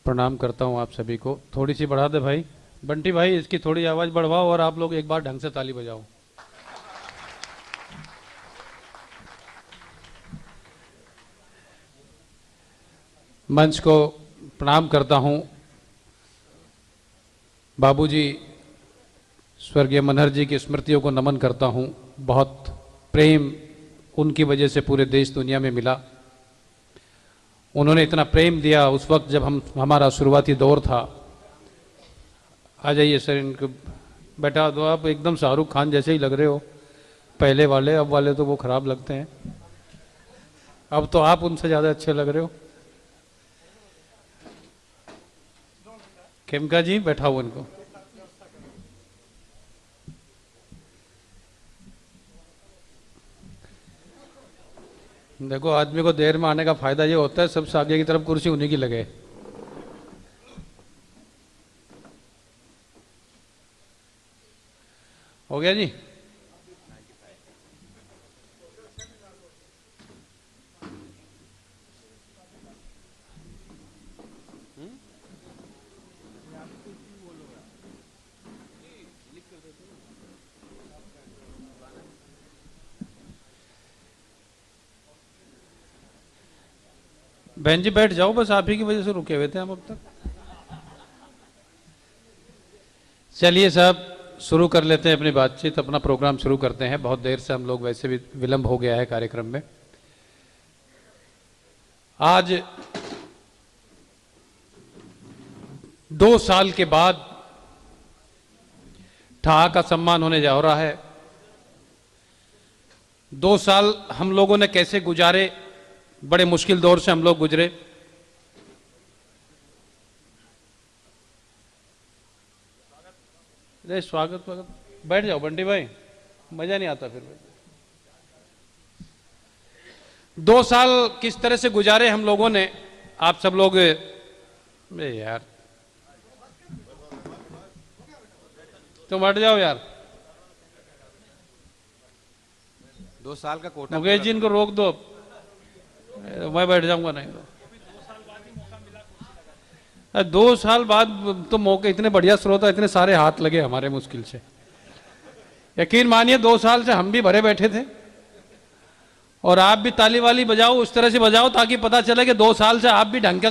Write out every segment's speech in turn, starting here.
प्रणाम करता हूँ आप सभी को। थोड़ी सी बढ़ा दे भाई, बंटी भाई इसकी थोड़ी आवाज़ बढ़वाओ और आप लोग एक बार ढंग से ताली बजाओ। मंच को प्रणाम करता हूँ। बाबूजी स्वर्गीय मनहर जी की स्मृतियों को नमन करता हूँ। बहुत प्रेम उनकी वजह से पूरे देश दुनिया में मिला। उन्होंने इतना प्रेम दिया उस वक्त जब हमारा शुरुआती दौर था। आ जाइए सर, इनको बैठा दो। आप एकदम शाहरुख खान जैसे ही लग रहे हो, पहले वाले। अब वाले तो वो खराब लगते हैं, अब तो आप उनसे ज़्यादा अच्छे लग रहे हो। खेमका जी बैठाओ इनको। देखो, आदमी को देर में आने का फायदा ये होता है सबसे आगे की तरफ कुर्सी उन्हीं की लगे। हो गया जी। बहन जी बैठ जाओ, बस आप ही की वजह से रुके हुए थे हम अब तक। चलिए साहब, शुरू कर लेते हैं अपनी बातचीत, अपना प्रोग्राम शुरू करते हैं। बहुत देर से हम लोग, वैसे भी विलंब हो गया है कार्यक्रम में। आज 2 साल के बाद ठहा का सम्मान होने जा रहा है। 2 साल हम लोगों ने कैसे गुजारे, बड़े मुश्किल दौर से हम लोग गुजरे। स्वागत स्वागत, बैठ जाओ बंटी भाई, मजा नहीं आता फिर। 2 साल किस तरह से गुजारे हम लोगों ने, आप सब लोग। यार तुम हट जाओ यार। 2 साल का कोटा। मुकेश जी इनको रोक दो, मैं बैठ जाऊंगा नहीं तो। 2 साल बाद तो मौके, इतने बढ़िया श्रोता, इतने सारे हाथ लगे हमारे मुश्किल से। यकीन मानिए 2 साल से हम भी भरे बैठे थे, और आप भी ताली वाली बजाओ, उस तरह से बजाओ ताकि पता चले कि 2 साल से आप भी ढंग का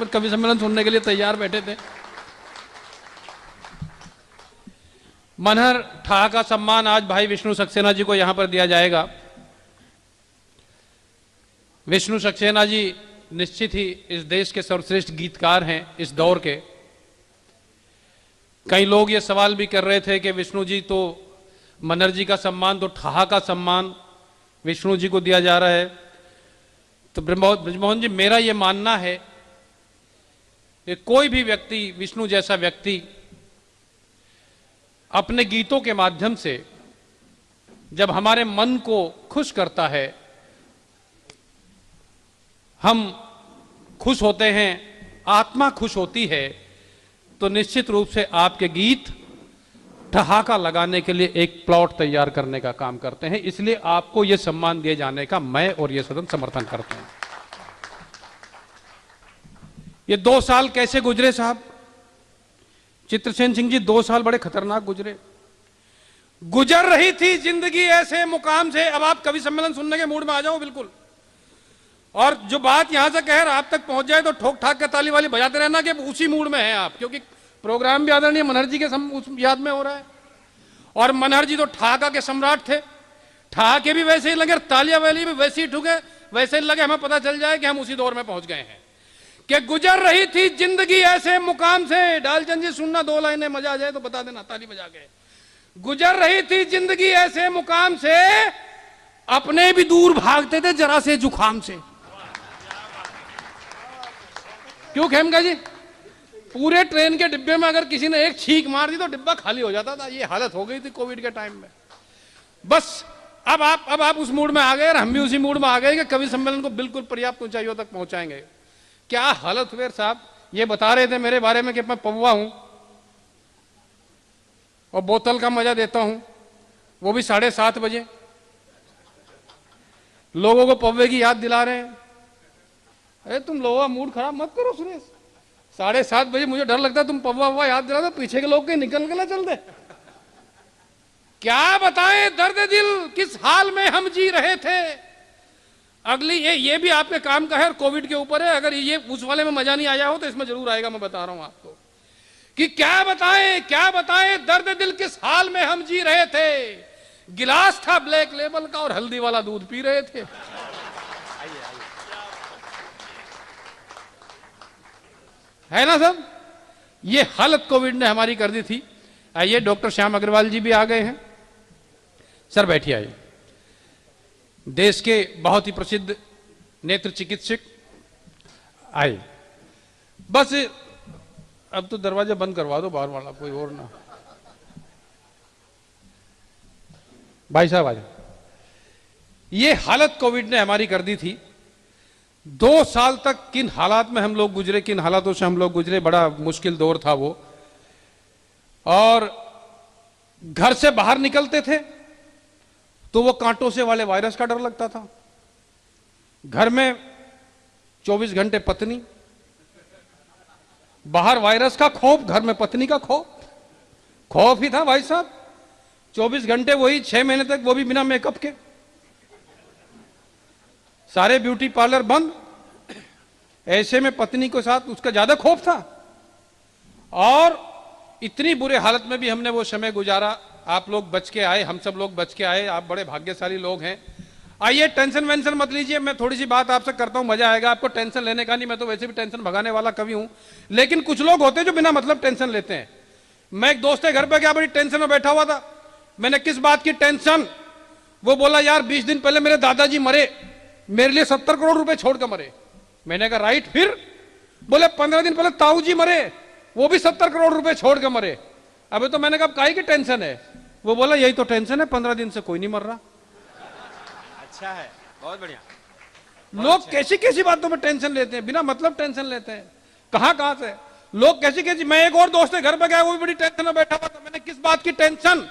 कवि सम्मेलन सुनने के लिए तैयार बैठे थे। मनहर ठहा का सम्मान आज भाई विष्णु सक्सेना जी को यहां पर दिया जाएगा। विष्णु सक्सेना जी निश्चित ही इस देश के सर्वश्रेष्ठ गीतकार हैं इस दौर के। कई लोग ये सवाल भी कर रहे थे कि विष्णु जी तो, मनहर जी का सम्मान तो ठहा का सम्मान विष्णु जी को दिया जा रहा है। तो ब्रजमोहन जी, मेरा ये मानना है कि कोई भी व्यक्ति, विष्णु जैसा व्यक्ति, अपने गीतों के माध्यम से जब हमारे मन को खुश करता है, हम खुश होते हैं, आत्मा खुश होती है, तो निश्चित रूप से आपके गीत ठहाका लगाने के लिए एक प्लॉट तैयार करने का काम करते हैं। इसलिए आपको यह सम्मान दिए जाने का मैं और यह सदन समर्थन करते हैं। ये 2 साल कैसे गुजरे साहब? चित्रसेन सिंह जी, 2 साल बड़े खतरनाक गुजरे। गुजर रही थी जिंदगी ऐसे मुकाम से। अब आप कवि सम्मेलन सुनने के मूड में आ जाओ बिल्कुल, और जो बात यहां से कह आप तक पहुंच जाए तो ठोक ठाक के ताली वाली बजाते रहना कि उसी मूड में है आप, क्योंकि प्रोग्राम भी आदरणीय मनहर जी के याद में हो रहा है। और मनहर जी तो ठहाका के सम्राट थे। ठहाके भी वैसे ही लगे, तालियां वाली भी वैसे ही ठुके, वैसे ही लगे हमें पता चल जाए कि हम उसी दौर में पहुंच गए हैं। कि गुजर रही थी जिंदगी ऐसे मुकाम से। डालचंद जी सुनना, 2 लाइनें, मजा आ जाए तो बता देना ताली बजा के। गुजर रही थी जिंदगी ऐसे मुकाम से, अपने भी दूर भागते थे जरा से जुखाम से। क्यों खेमका जी? पूरे ट्रेन के डिब्बे में अगर किसी ने एक छींक मार दी तो डिब्बा खाली हो जाता था। ये हालत हो गई थी कोविड के टाइम में। बस अब आप उस मूड में आ गए और हम भी उसी मूड में आ गए कि कवि सम्मेलन को बिल्कुल पर्याप्त ऊंचाइयों तक पहुंचाएंगे। क्या हालत हुए साहब? ये बता रहे थे मेरे बारे में कि मैं पौवा हूं और बोतल का मजा देता हूं, वो भी 7:30 बजे। लोगों को पौवे की याद दिला रहे हैं। अरे तुम लोगों का मूड खराब मत करो सुरेश। 7:30 मुझे डर लगता है तुम पव्वा वव्वा याद दिला दो, पीछे के लोग कहीं निकल के ना चल दे। क्या बताएं दर्द दिल किस हाल में हम जी रहे थे। अगली ये भी आपके काम का है और कोविड के ऊपर है। अगर ये उस वाले में मजा नहीं आया हो तो इसमें जरूर आएगा। मैं बता रहा हूं आपको कि क्या बताएं दर्द दिल किस हाल में हम जी रहे थे। गिलास था ब्लैक लेबल का और हल्दी वाला दूध पी रहे थे। है ना सब। ये हालत कोविड ने हमारी कर दी थी। आइए डॉक्टर श्याम अग्रवाल जी भी आ गए हैं। सर बैठिए। आइए। देश के बहुत ही प्रसिद्ध नेत्र चिकित्सक आए। बस अब तो दरवाजा बंद करवा दो बाहर वाला, कोई और ना। भाई साहब आ जाओ। ये हालत कोविड ने हमारी कर दी थी। 2 साल तक किन हालात में हम लोग गुजरे, किन हालातों से हम लोग गुजरे, बड़ा मुश्किल दौर था वो। और घर से बाहर निकलते थे तो वो कांटों से वाले वायरस का डर लगता था। घर में 24 घंटे पत्नी, बाहर वायरस का खौफ, घर में पत्नी का खौफ ही था भाई साहब। 24 घंटे वही, 6 महीने तक वो भी बिना मेकअप के। सारे ब्यूटी पार्लर बंद। ऐसे में पत्नी के साथ उसका ज्यादा खौफ था। और इतनी बुरे हालत में भी हमने वो समय गुजारा। आप लोग बच के आए, हम सब लोग बच के आए। आप बड़े भाग्यशाली लोग हैं। आइए टेंशन वेंशन मत लीजिए। मैं थोड़ी सी बात आपसे करता हूं, मजा आएगा आपको। टेंशन लेने का नहीं, मैं तो वैसे भी टेंशन भगाने वाला कवि हूं। लेकिन कुछ लोग होते हैं जो बिना मतलब टेंशन लेते हैं। मैं एक दोस्त के घर पे गया, बड़ी टेंशन में बैठा हुआ था। मैंने किस बात की टेंशन? वो बोला यार 20 दिन पहले मेरे दादाजी मरे, मेरे लिए 70 करोड़ रुपए छोड़ कर मरे। मैंने कहा राइट, फिर? बोले 15 दिन पहले ताऊ जी मरे, वो भी 70 करोड़ रुपए छोड़ के मरे। अबे तो मैंने कहा काहे की टेंशन है? वो बोला यही तो टेंशन है, 15 दिन से कोई नहीं मर रहा। अच्छा है, बहुत बढ़िया। लोग कैसी कैसी बातों में टेंशन लेते हैं, बिना मतलब टेंशन लेते हैं। कहां से लोग कैसी कैसी। मैं एक और दोस्त के घर पे गया, वो भी बड़ी टेंशन में बैठा हुआ था। मैंने किस बात की टेंशन?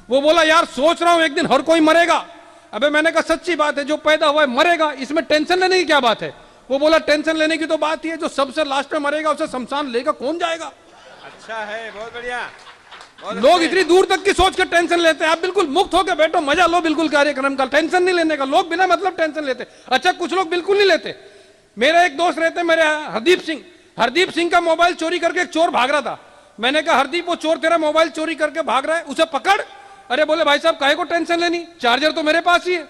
वो बोला यार सोच रहा हूं एक दिन हर कोई मरेगा। अबे मैंने कहा सच्ची बात है, जो पैदा हुआ है मरेगा, इसमें टेंशन लेने की क्या बात है? वो बोला टेंशन लेने की तो बात ही है, जो सबसे लास्ट में मरेगा उसे शमशान लेकर कौन जाएगा। अच्छा है, बहुत बढ़िया। लोग इतनी दूर तक की सोच कर टेंशन लेते हैं। आप बिल्कुल मुक्त होकर बैठो, मजा लो बिल्कुल कार्यक्रम का, टेंशन नहीं लेने का। लोग बिना मतलब टेंशन लेते। अच्छा कुछ लोग बिल्कुल नहीं लेते। मेरा एक दोस्त रहते मेरे हरदीप सिंह का मोबाइल चोरी करके एक चोर भाग रहा था। मैंने कहा हरदीप वो चोर तेरा मोबाइल चोरी करके भाग रहा है, उसे पकड़। अरे बोले भाई साहब काहे को टेंशन लेनी, चार्जर तो मेरे पास ही है।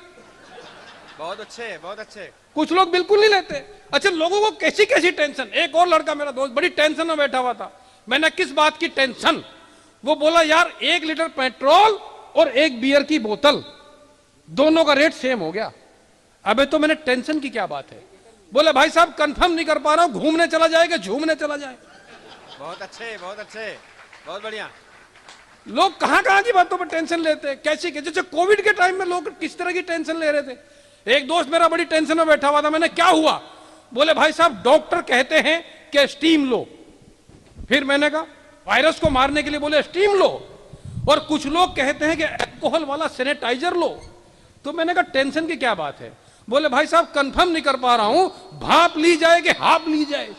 बहुत अच्छे, बहुत अच्छे। कुछ लोग बिल्कुल नहीं लेते। अच्छा लोगों को कैसी कैसी टेंशन। एक और लड़का मेरा दोस्त बड़ी टेंशन में बैठा हुआ था। मैंने किस बात की टेंशन? वो बोला यार 1 लीटर पेट्रोल और 1 बियर की बोतल, दोनों का रेट सेम हो गया। अबे तो मैंने टेंशन की क्या बात है? बोले भाई साहब कंफर्म नहीं कर पा रहा हूं, घूमने चला जाए कि झूमने चला जाए। बहुत अच्छे, बहुत अच्छे, बहुत बढ़िया। लोग कहां कहां की बातों पर टेंशन लेते हैं, कैसी कैसे। जैसे कोविड के टाइम में लोग किस तरह की टेंशन ले रहे थे। एक दोस्त मेरा बड़ी टेंशन में बैठा हुआ था। मैंने क्या हुआ? बोले भाई साहब डॉक्टर कहते हैं कि स्टीम लो। फिर मैंने कहा वायरस को मारने के लिए बोले स्टीम लो। और कुछ लोग कहते हैं कि अल्कोहल वाला सैनिटाइजर लो। तो मैंने कहा टेंशन की क्या बात है? बोले भाई साहब कंफर्म नहीं कर पा रहा हूं, भाप ली जाए कि हाप ली जाए।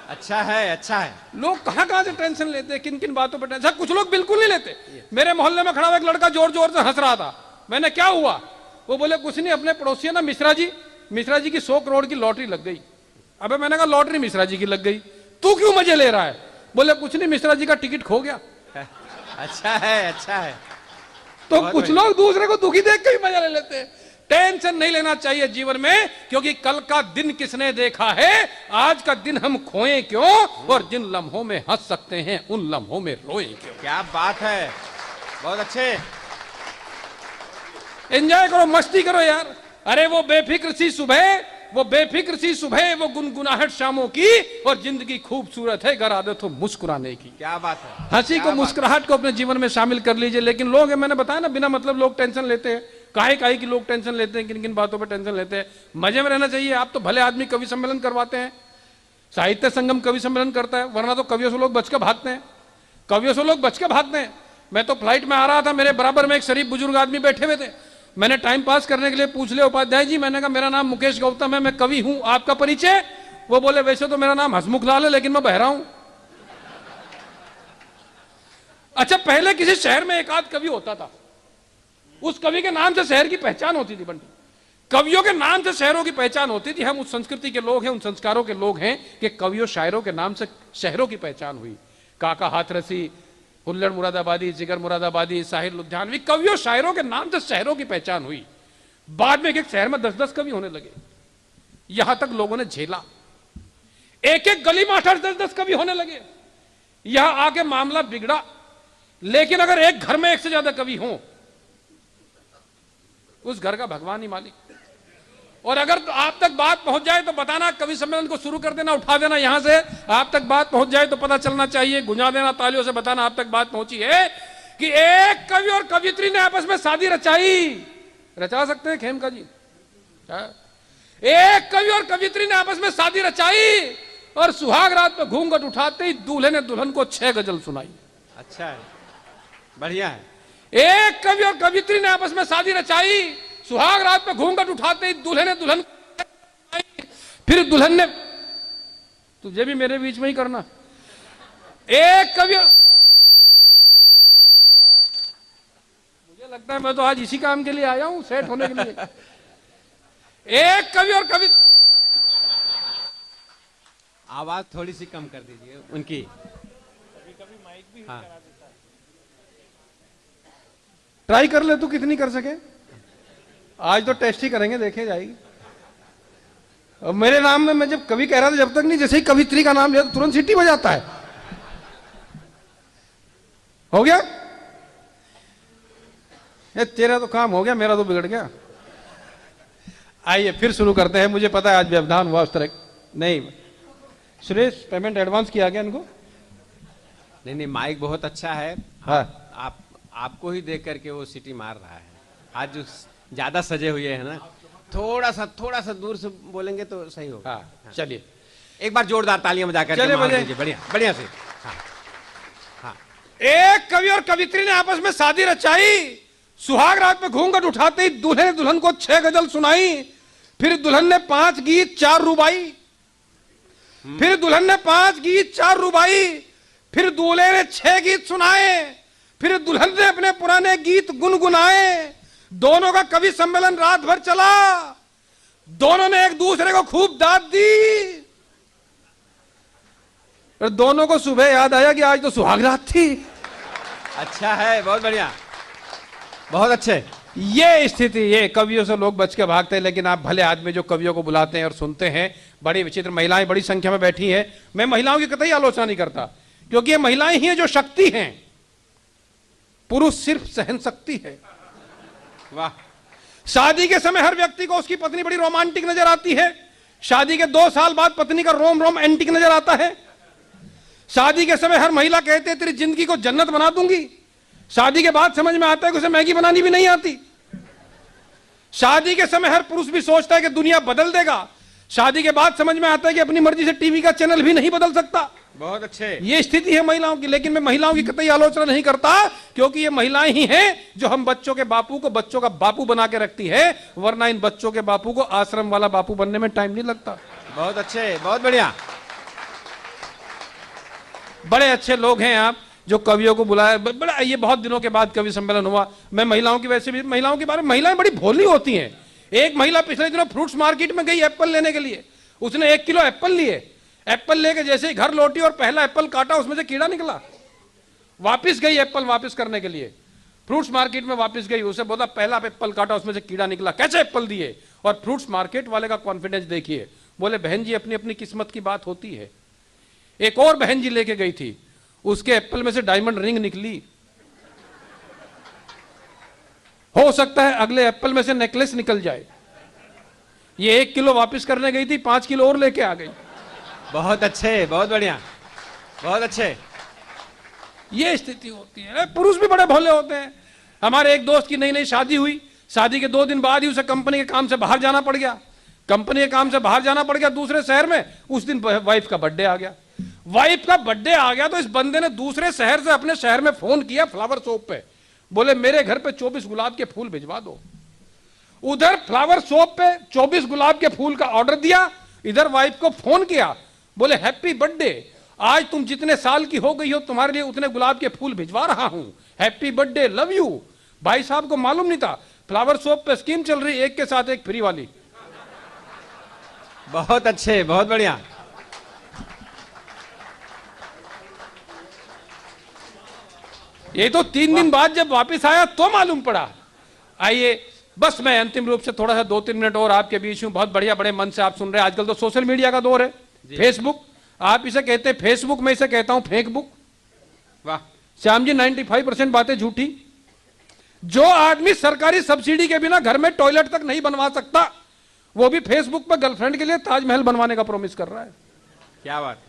अच्छा है, अच्छा है। लोग कहां कहां से टेंशन लेते हैं, किन किन बातों पर टेंशन। कुछ लोग बिल्कुल नहीं लेते। मेरे मोहल्ले में खड़ा हुआ एक लड़का जोर जोर से हंस रहा था। मैंने क्या हुआ? वो बोले कुछ नहीं, अपने पड़ोसी है ना मिश्रा जी की 100 करोड़ की लॉटरी लग गई। अबे मैंने कहा लॉटरी मिश्रा जी की लग गई, तू क्यों मजे ले रहा है? बोले कुछ नहीं, मिश्रा जी का टिकट खो गया। अच्छा है, अच्छा है। तो कुछ लोग दूसरे को दुखी देख के भी मजा ले लेते हैं। टेंशन नहीं लेना चाहिए जीवन में, क्योंकि कल का दिन किसने देखा है। आज का दिन हम खोएं क्यों, और जिन लम्हों में हंस सकते हैं उन लम्हों में रोएं क्यों। क्या बात है, बहुत अच्छे। एंजॉय करो, मस्ती करो यार। अरे वो बेफिक्र सी सुबह, वो गुनगुनाहट शामों की, और जिंदगी खूबसूरत है अगर आदत हो मुस्कुराने की। क्या बात है। हंसी को, मुस्कुराहट को अपने जीवन में शामिल कर लीजिए। लेकिन लोग, मैंने बताया ना, बिना मतलब लोग टेंशन लेते हैं। काहे की लोग टेंशन लेते हैं, किन किन बातों पर टेंशन लेते हैं। मजे में रहना चाहिए। आप तो भले आदमी कवि सम्मेलन करवाते हैं, साहित्य संगम कवि सम्मेलन करता है, वरना तो कवियों से लोग बच के भागते हैं। मैं तो फ्लाइट में आ रहा था, मेरे बराबर में एक शरीफ बुजुर्ग आदमी बैठे हुए थे। मैंने टाइम पास करने के लिए पूछ लिया, उपाध्याय जी। मैंने कहा मेरा नाम मुकेश गौतम है, मैं कवि हूं, आपका परिचय? वो बोले वैसे तो मेरा नाम हसमुख लाल है, लेकिन मैं बहरा हूं। अच्छा, पहले किसी शहर में एक आध कवि होता था, उस कवि के नाम से शहर की पहचान होती थी। बंटी, कवियों के नाम से शहरों की पहचान होती थी। हम उस संस्कृति के लोग हैं, उन संस्कारों के लोग हैं कि कवियों शायरों के नाम से शहरों की पहचान हुई। काका हाथरसी, हुल्लड़ मुरादाबादी, जिगर मुरादाबादी, साहिर लुधियानवी, कवियों शायरों के नाम से शहरों की पहचान हुई। बाद में एक शहर में 10-10 कवि होने लगे। यहां तक लोगों ने झेला, एक एक गली में 8-10 कवि होने लगे। यहां आके मामला बिगड़ा। लेकिन अगर एक घर में एक से ज्यादा कवि हों, उस घर का भगवान ही मालिक। और अगर आप तक बात पहुंच जाए तो बताना, कवि सम्मेलन को शुरू कर देना, उठा देना यहां से। आप तक बात पहुंच जाए तो पता चलना चाहिए, गुंजा देना तालियों से, बताना आप तक बात पहुंची है कि एक कवि और कवियत्री ने आपस में शादी रचाई। रचा सकते हैं खेमका जी? एक कवि और कवियत्री ने आपस में शादी रचाई और सुहाग रात में घूंघट उठाते ही दूल्हे ने दुल्हन को 6 गजल सुनाई। अच्छा है, बढ़िया है। एक कवि और कवियत्री ने आपस में शादी रचाई, सुहाग रात में घूंघट उठाते ही दूल्हे ने दुल्हन, फिर दुल्हन ने, तुझे भी मेरे बीच में ही करना। एक कवि, मुझे लगता है मैं तो आज इसी काम के लिए आया हूं, सेट होने के लिए। एक कवि और कवि, आवाज थोड़ी सी कम कर दीजिए उनकी। हाँ, ट्राई कर ले, तू कितनी कर सके। आज तो टेस्ट ही करेंगे, देखे जाएगी। और मेरे नाम में मैं जब कवि कह रहा था, जब तक नहीं, जैसे ही कवित्री का नाम लिया तो तुरंत सीटी बजाता है। हो गया ये तेरा तो काम हो गया, मेरा तो बिगड़ गया। आइए फिर शुरू करते हैं। मुझे पता है आज व्यवधान हुआ उस तरह नहीं। सुरेश, पेमेंट एडवांस किया गया इनको? नहीं, माइक बहुत अच्छा है। हाँ, आपको ही देख करके वो सीटी मार रहा है। आज जो ज्यादा सजे हुए हैं ना, थोड़ा सा दूर से बोलेंगे तो सही होगा। हाँ, चलिए एक बार जोरदार तालियां बजा करके चलिए, मार बजाइए। दीजिए, बढ़िया बढ़िया से। हाँ, एक कवि और कवित्री ने आपस में शादी रचाई, सुहाग रात में घूंघट उठाते ही दूल्हे ने दुल्हन को 6 गजल सुनाई। फिर दुल्हन ने 5 गीत 4 रुबाई, फिर दुल्हन ने 5 गीत 4 रुबाई, फिर दूल्हे ने 6 गीत सुनाए, फिर दुल्हन ने अपने पुराने गीत गुनगुनाए। दोनों का कवि सम्मेलन रात भर चला। दोनों ने एक दूसरे को खूब दाद दी और दोनों को सुबह याद आया कि आज तो सुहाग रात थी। अच्छा है, बहुत बढ़िया, बहुत अच्छे। ये स्थिति, ये कवियों से लोग बच के भागते हैं। लेकिन आप भले आदमी जो कवियों को बुलाते हैं और सुनते हैं, बड़ी विचित्र महिलाएं बड़ी संख्या में बैठी हैं। मैं महिलाओं की कतई आलोचना नहीं करता, क्योंकि ये महिलाएं ही हैं जो शक्ति हैं, पुरुष सिर्फ सहन शक्ति है। वाह। शादी के समय हर व्यक्ति को उसकी पत्नी बड़ी रोमांटिक नजर आती है। शादी के 2 साल बाद पत्नी का रोम रोम एंटिक नजर आता है। शादी के समय हर महिला कहती है तेरी जिंदगी को जन्नत बना दूंगी। शादी के बाद समझ में आता है कि उसे मैगी बनानी भी नहीं आती। शादी के समय हर पुरुष भी सोचता है कि दुनिया बदल देगा। शादी के बाद समझ में आता है कि अपनी मर्जी से टीवी का चैनल भी नहीं बदल सकता। बहुत अच्छे। ये स्थिति है महिलाओं की। लेकिन मैं महिलाओं की कतई आलोचना नहीं करता, क्योंकि ये महिलाएं ही हैं जो हम बच्चों के बापू को बच्चों का बापू बना के रखती है। वरना इन बच्चों के बापू को आश्रम वाला बापू बनने में टाइम नहीं लगता। बहुत अच्छे, बहुत बढ़िया। बड़े अच्छे लोग हैं आप जो कवियों को बुलाए। बड़ा, ये बहुत दिनों के बाद कवि सम्मेलन हुआ। मैं महिलाओं की, वैसे भी महिलाओं के बारे में, महिलाएं बड़ी भोली होती हैं। एक महिला पिछले दिनों फ्रूट्स मार्केट में गई एप्पल लेने के लिए। उसने 1 किलो एप्पल लिए। एप्पल लेके जैसे ही घर लौटी और पहला एप्पल काटा, उसमें से कीड़ा निकला। वापस गई एप्पल वापस करने के लिए, फ्रूट्स मार्केट में वापस गई। उसे बोला पहला एप्पल काटा, उसमें से कीड़ा निकला, कैसे एप्पल दिए? और फ्रूट्स मार्केट वाले का कॉन्फिडेंस देखिए। बोले बहन जी, अपनी अपनी किस्मत की बात होती है। एक और बहन जी लेके गई थी, उसके एप्पल में से डायमंड रिंग निकली। हो सकता है अगले एप्पल में से नेकलेस निकल जाए। ये 1 किलो वापस करने गई थी, 5 किलो और लेके आ गई। बहुत अच्छे, बहुत बढ़िया, बहुत अच्छे। ये स्थिति होती है। पुरुष भी बड़े भोले होते हैं। हमारे एक दोस्त की नई नई शादी हुई। शादी के 2 दिन बाद ही उसे कंपनी के काम से बाहर जाना पड़ गया। कंपनी के काम से बाहर जाना पड़ गया दूसरे शहर में। उस दिन वाइफ का बर्थडे आ गया। वाइफ का बर्थडे आ गया तो इस बंदे ने दूसरे शहर से अपने शहर में फोन किया फ्लावर शॉप पे। बोले मेरे घर पे 24 गुलाब के फूल भिजवा दो। उधर फ्लावर शॉप पे 24 गुलाब के फूल का ऑर्डर दिया, इधर वाइफ को फोन किया। बोले हैप्पी बर्थडे, आज तुम जितने साल की हो गई हो तुम्हारे लिए उतने गुलाब के फूल भिजवा रहा हूं, हैप्पी बर्थडे, लव यू। भाई साहब को मालूम नहीं था फ्लावर शॉप पे स्कीम चल रही, एक के साथ एक फ्री वाली। बहुत अच्छे, बहुत बढ़िया। ये तो 3 दिन बाद जब वापस आया तो मालूम पड़ा। आइए बस मैं अंतिम रूप से थोड़ा सा 2-3 मिनट और आपके बीच हूं। बहुत बढ़िया, बड़े मन से आप सुन रहे हैं। आजकल तो सोशल मीडिया का दौर है, फेसबुक, आप इसे कहते हैं फेसबुक, मैं इसे कहता हूं फेकबुक। वाह श्याम जी, 95% बातें झूठी। जो आदमी सरकारी सब्सिडी के बिना घर में टॉयलेट तक नहीं बनवा सकता, वो भी फेसबुक पर गर्लफ्रेंड के लिए ताजमहल बनवाने का प्रॉमिस कर रहा है। क्या बात।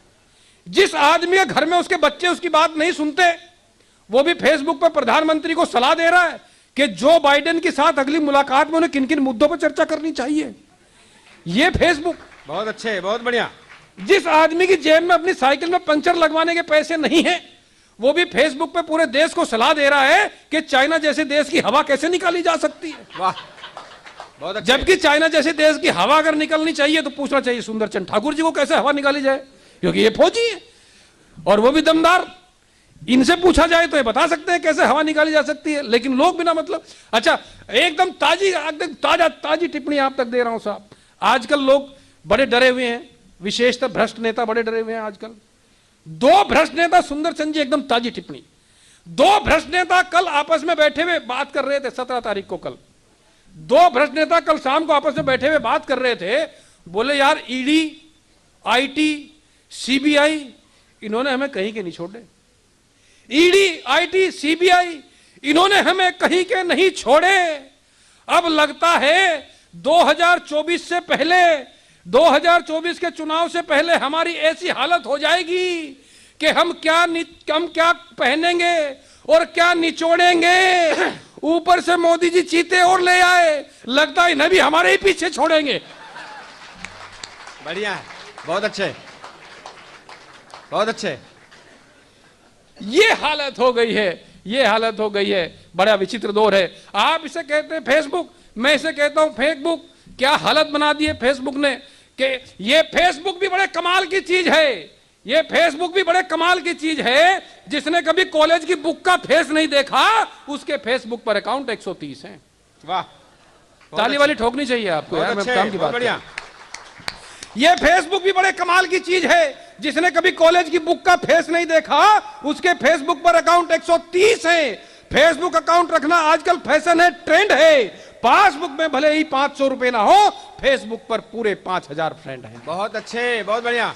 जिस आदमी के घर में उसके बच्चे उसकी बात नहीं सुनते, वो भी फेसबुक पर प्रधानमंत्री को सलाह दे रहा है कि जो बाइडेन के साथ अगली मुलाकात में उन्हें किन किन मुद्दों पर चर्चा करनी चाहिए। ये फेसबुक। बहुत अच्छे, बहुत बढ़िया। जिस आदमी की जेब में अपनी साइकिल में पंचर लगवाने के पैसे नहीं है, वो भी फेसबुक पे पूरे देश को सलाह दे रहा है कि चाइना जैसे देश की हवा कैसे निकाली जा सकती है। वाह, बहुत अच्छे। जबकि चाइना जैसे देश की हवा अगर निकलनी चाहिए तो पूछना चाहिए सुंदरचंद ठाकुर जी को कैसे हवा निकाली जाए, क्योंकि ये फौजी है और वो भी दमदार। इनसे पूछा जाए तो ये बता सकते हैं कैसे हवा निकाली जा सकती है, लेकिन लोग बिना मतलब। अच्छा, एकदम ताजी टिप्पणी आप तक दे रहा हूं साहब। आजकल लोग बड़े डरे हुए हैं, विशेषतः भ्रष्ट नेता बड़े डरे हुए हैं आजकल। 2 भ्रष्ट नेता, सुंदरचंद जी, एकदम ताजी टिप्पणी। 2 भ्रष्ट नेता कल आपस में बैठे हुए बात कर रहे थे, 17 तारीख को। कल 2 भ्रष्ट नेता कल शाम को आपस में बैठे हुए बात कर रहे थे। बोले यार, ईडी, आईटी, सीबीआई, इन्होंने हमें कहीं के नहीं छोड़े। ईडी, आईटी, सीबीआई, इन्होंने हमें कहीं के नहीं छोड़े। अब लगता है 2024 से पहले, 2024 के चुनाव से पहले हमारी ऐसी हालत हो जाएगी कि हम क्या पहनेंगे और क्या निचोड़ेंगे। ऊपर से मोदी जी चीते और ले आए, लगता है इन्हें भी हमारे ही पीछे छोड़ेंगे। बढ़िया है, बहुत अच्छे, बहुत अच्छे। ये हालत हो गई है, ये हालत हो गई है। बड़ा विचित्र दौर है। आप इसे कहते हैं फेसबुक, मैं इसे कहता हूं फेकबुक। क्या हालत बना दी है फेसबुक ने कि ये फेसबुक भी बड़े कमाल की चीज है। ये फेसबुक भी बड़े कमाल की चीज है। जिसने कभी कॉलेज की बुक का फेस नहीं देखा, उसके फेसबुक पर अकाउंट 130 है। वाह, ताली वाली ठोकनी चाहिए आपको यार, मैं काम की बात। बढ़िया। ये फेसबुक भी बड़े कमाल की चीज है। जिसने कभी कॉलेज की बुक का फेस नहीं देखा, उसके फेसबुक पर अकाउंट 130 है। फेसबुक अकाउंट रखना आजकल फैशन है, ट्रेंड है। पासबुक में भले ही 500 रुपए ना हो, फेसबुक पर पूरे 5000 फ्रेंड हैं। बहुत अच्छे, बहुत बढ़िया।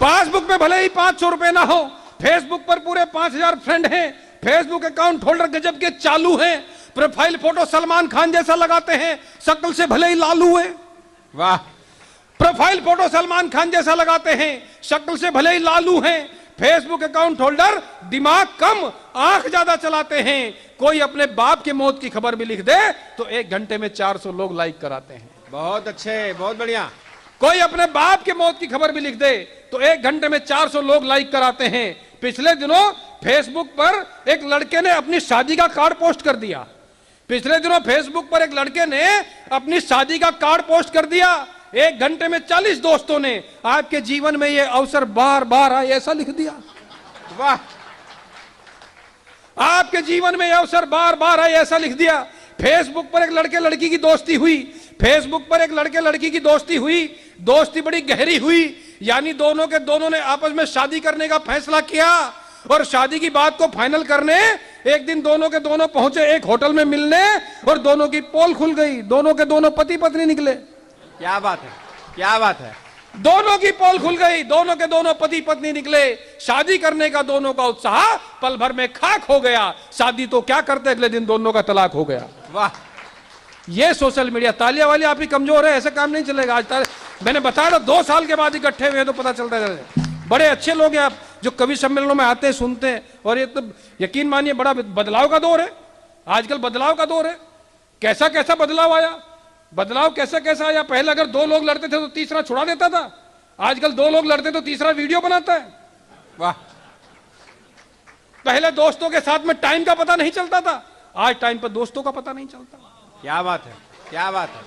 पासबुक में भले ही 500 रुपए ना हो, फेसबुक पर पूरे 5000 फ्रेंड हैं। फेसबुक अकाउंट होल्डर गजब के चालू हैं। प्रोफाइल फोटो सलमान खान जैसा लगाते हैं, शक्ल से भले ही लालू है। वाह। प्रोफाइल फोटो सलमान खान जैसा लगाते हैं, शक्ल से भले ही लालू हैं। फेसबुक अकाउंट होल्डर दिमाग कम, आंख ज्यादा चलाते हैं। कोई अपने बाप के मौत की खबर भी लिख दे तो 1 घंटे में 400 लोग लाइक कराते हैं। बहुत अच्छे, बहुत बढ़िया। कोई अपने बाप के मौत की खबर भी लिख दे तो 1 घंटे में 400 लोग लाइक कराते हैं। पिछले दिनों फेसबुक पर एक लड़के ने अपनी शादी का कार्ड पोस्ट कर दिया। पिछले दिनों फेसबुक पर एक लड़के ने अपनी शादी का कार्ड पोस्ट कर दिया। 1 घंटे में 40 दोस्तों ने आपके जीवन में यह अवसर बार बार आए ऐसा लिख दिया। वाह। आपके जीवन में यह अवसर बार बार आए ऐसा लिख दिया। फेसबुक पर एक लड़के लड़की की दोस्ती हुई। फेसबुक पर एक लड़के लड़की की दोस्ती हुई। दोस्ती बड़ी गहरी हुई, यानी दोनों के दोनों ने आपस में शादी करने का फैसला किया। और शादी की बात को फाइनल करने एक दिन दोनों के दोनों पहुंचे एक होटल में मिलने, और दोनों की पोल खुल गई। दोनों के दोनों पति पत्नी निकले। क्या बात है, क्या बात है। दोनों की पोल खुल गई, दोनों के दोनों पति पत्नी निकले। शादी करने का दोनों का उत्साह पल भर में खाक हो गया। शादी तो क्या करते, अगले दिन दोनों का तलाक हो गया। वाह। ये सोशल मीडिया। तालियां वाली आप ही कमजोर है, ऐसे काम नहीं चलेगा। आज मैंने बताया 2 साल के बाद इकट्ठे हुए तो पता चलता है। बड़े अच्छे लोग हैं आप, जो कवि सम्मेलनों में आते हैं, सुनते हैं। और ये तो यकीन मानिए बड़ा बदलाव का दौर है आजकल। बदलाव का दौर है। कैसा कैसा बदलाव आया, बदलाव कैसा कैसा आया। पहले अगर 2 लोग लड़ते थे तो तीसरा छुड़ा देता था। आजकल 2 लोग लड़ते तो तीसरा वीडियो बनाता है। वाह। पहले दोस्तों के साथ में टाइम का पता नहीं चलता था, आज टाइम पर दोस्तों का पता नहीं चलता। क्या बात है, क्या बात है।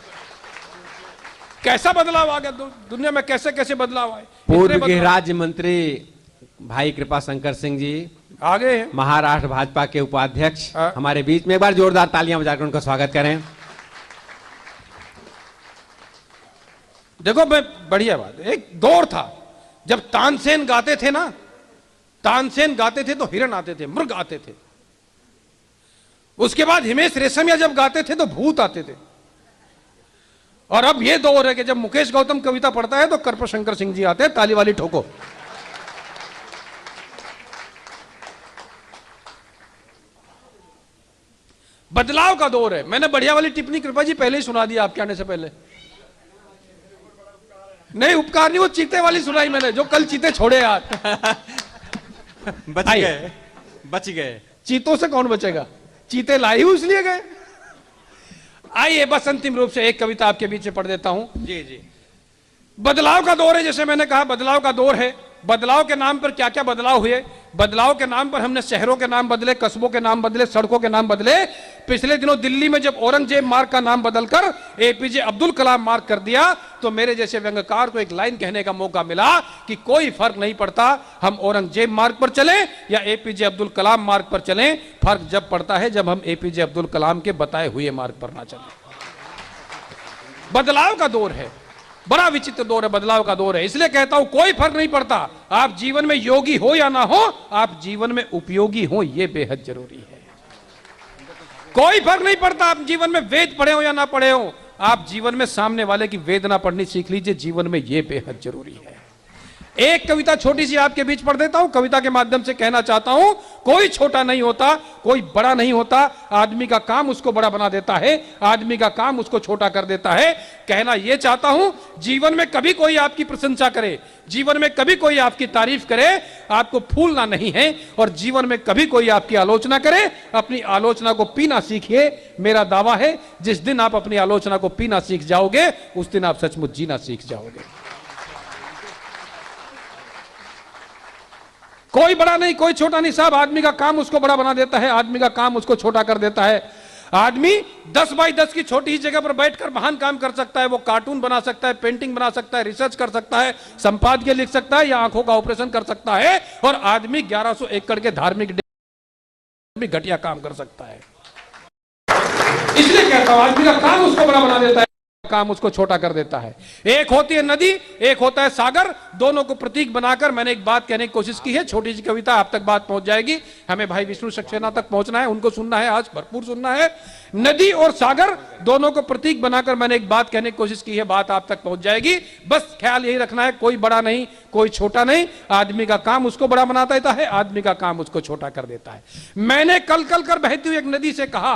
कैसा बदलाव आ गया दुनिया में, कैसे कैसे बदलाव आए। पूर्व के राज्य मंत्री भाई कृपा शंकर सिंह जी आगे हैं। महाराष्ट्र भाजपा के उपाध्यक्ष हाँ। हमारे बीच में, एक बार जोरदार तालियां बजाकर उनका स्वागत करें। देखो मैं बढ़िया बात, एक दौर था जब तानसेन गाते थे ना, तानसेन गाते थे तो हिरण आते थे, मृग आते थे। उसके बाद हिमेश रेशमिया जब गाते थे तो भूत आते थे। और अब यह दौर है कि जब मुकेश गौतम कविता पढ़ता है तो कृपाशंकर सिंह जी आते हैं, ताली वाली ठोको। बदलाव का दौर है। मैंने बढ़िया वाली टिप्पणी कृपा जी पहले ही सुना दी आपके आने से पहले। नहीं उपकार नहीं, वो चीते वाली सुनाई मैंने, जो कल चीते छोड़े यार। बच गए, बच गए। चीतों से कौन बचेगा, चीते लाई हुई इसलिए गए। आइए बस अंतिम रूप से एक कविता आपके बीच में पढ़ देता हूं। जी जी। बदलाव का दौर है, जैसे मैंने कहा बदलाव का दौर है। बदलाव के नाम पर क्या क्या बदलाव हुए। बदलाव के नाम पर हमने शहरों के नाम बदले, कस्बों के नाम बदले, सड़कों के नाम बदले। पिछले दिनों दिल्ली में जब औरंगजेब मार्ग का नाम बदलकर एपीजे अब्दुल कलाम मार्ग कर दिया तो मेरे जैसे व्यंग्यकार को एक लाइन कहने का मौका मिला कि कोई फर्क नहीं पड़ता हम औरंगजेब मार्ग पर चले या एपीजे अब्दुल कलाम मार्ग पर चलें, फर्क जब पड़ता है जब हम एपीजे अब्दुल कलाम के बताए हुए मार्ग पर ना चलें। बदलाव का दौर है, बड़ा विचित्र दौर है, बदलाव का दौर है। इसलिए कहता हूं कोई फर्क नहीं पड़ता आप जीवन में योगी हो या ना हो, आप जीवन में उपयोगी हो, यह बेहद जरूरी है। कोई फर्क नहीं पड़ता आप जीवन में वेद पढ़े हो या ना पढ़े हो, आप जीवन में सामने वाले की वेदना पढ़नी सीख लीजिए, जीवन में यह बेहद जरूरी है। एक कविता छोटी सी आपके बीच पढ़ देता हूं, कविता के माध्यम से कहना चाहता हूं कोई छोटा नहीं होता, कोई बड़ा नहीं होता, आदमी का काम उसको बड़ा बना देता है, आदमी का काम उसको छोटा कर देता है। कहना यह चाहता हूं जीवन में कभी कोई आपकी प्रशंसा करे, जीवन में कभी कोई आपकी तारीफ करे, आपको फूलना नहीं है, और जीवन में कभी कोई आपकी आलोचना करे, अपनी आलोचना को पीना सीखिए। मेरा दावा है जिस दिन आप अपनी आलोचना को पीना सीख जाओगे उस दिन आप सचमुच जीना सीख जाओगे। कोई बड़ा नहीं, कोई छोटा नहीं साहब, आदमी का काम उसको बड़ा बना देता है, आदमी का काम उसको छोटा कर देता है। आदमी 10 बाई 10 की छोटी ही जगह पर बैठकर महान काम कर सकता है। वो कार्टून बना सकता है, पेंटिंग बना सकता है, रिसर्च कर सकता है, संपादकीय लिख सकता है या आंखों का ऑपरेशन कर सकता है, और आदमी 1100 एकड़ के धार्मिक भी घटिया काम कर सकता है। इसलिए कहता हूं आदमी का काम उसको बड़ा बना देता है, काम उसको छोटा कर देता है। एक होती है नदी, एक होता है सागर, दोनों को प्रतीक बनाकर मैंने एक बात कहने की कोशिश की है। छोटी सी कविता, आप तक बात पहुंच जाएगी। हमें भाई विष्णु सक्सेना तक पहुंचना है, उनको सुनना है, आज भरपूर सुनना है। नदी और सागर दोनों को प्रतीक बनाकर मैंने एक बात कहने की कोशिश की है, बात आप तक पहुंच जाएगी। बस ख्याल यही रखना है, कोई बड़ा नहीं, कोई छोटा नहीं, आदमी का काम उसको बड़ा बना देता है, आदमी का काम उसको छोटा कर देता है। मैंने कल कल कर बहती हुई एक नदी से कहा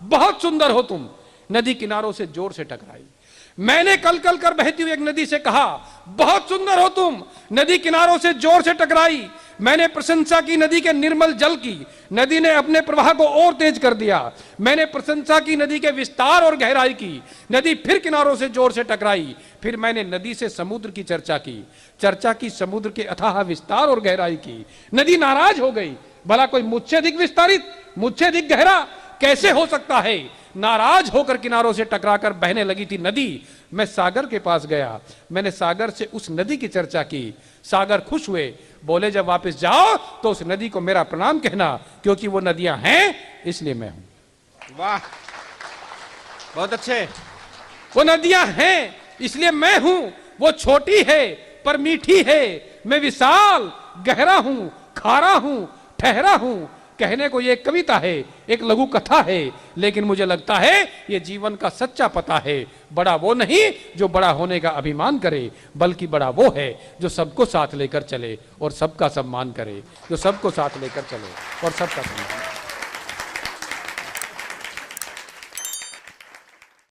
बहुत सुंदर हो तुम, नदी किनारों से जोर से टकराई। मैंने कल कल कर बहती हुई एक नदी से कहा बहुत सुंदर हो तुम, नदी किनारों से जोर से टकराई। मैंने प्रशंसा की नदी के निर्मल जल की, नदी ने अपने प्रवाह को और तेज कर दिया। मैंने प्रशंसा की नदी के विस्तार और गहराई की, नदी फिर किनारों से जोर से टकराई। फिर मैंने नदी से समुद्र की चर्चा की, चर्चा की समुद्र के अथाह विस्तार और गहराई की। नदी नाराज हो गई, भला कोई मुझसे अधिक विस्तारित, मुझसे अधिक गहरा कैसे हो सकता है। नाराज होकर किनारों से टकराकर बहने लगी थी नदी। मैं सागर के पास गया, मैंने सागर से उस नदी की चर्चा की। सागर खुश हुए, बोले जब वापस जाओ तो उस नदी को मेरा प्रणाम कहना, क्योंकि वो नदियां हैं इसलिए मैं हूं। वाह, बहुत अच्छे। वो नदियां हैं इसलिए मैं हूं। वो छोटी है पर मीठी है, मैं विशाल गहरा हूं, खारा हूं, ठहरा हूं। कहने को ये एक कविता है, एक लघु कथा है, लेकिन मुझे लगता है ये जीवन का सच्चा पता है। बड़ा वो नहीं जो बड़ा होने का अभिमान करे, बल्कि बड़ा वो है जो सबको साथ लेकर चले और सबका सम्मान करे, जो सबको साथ लेकर चले और सबका सम्मान करे।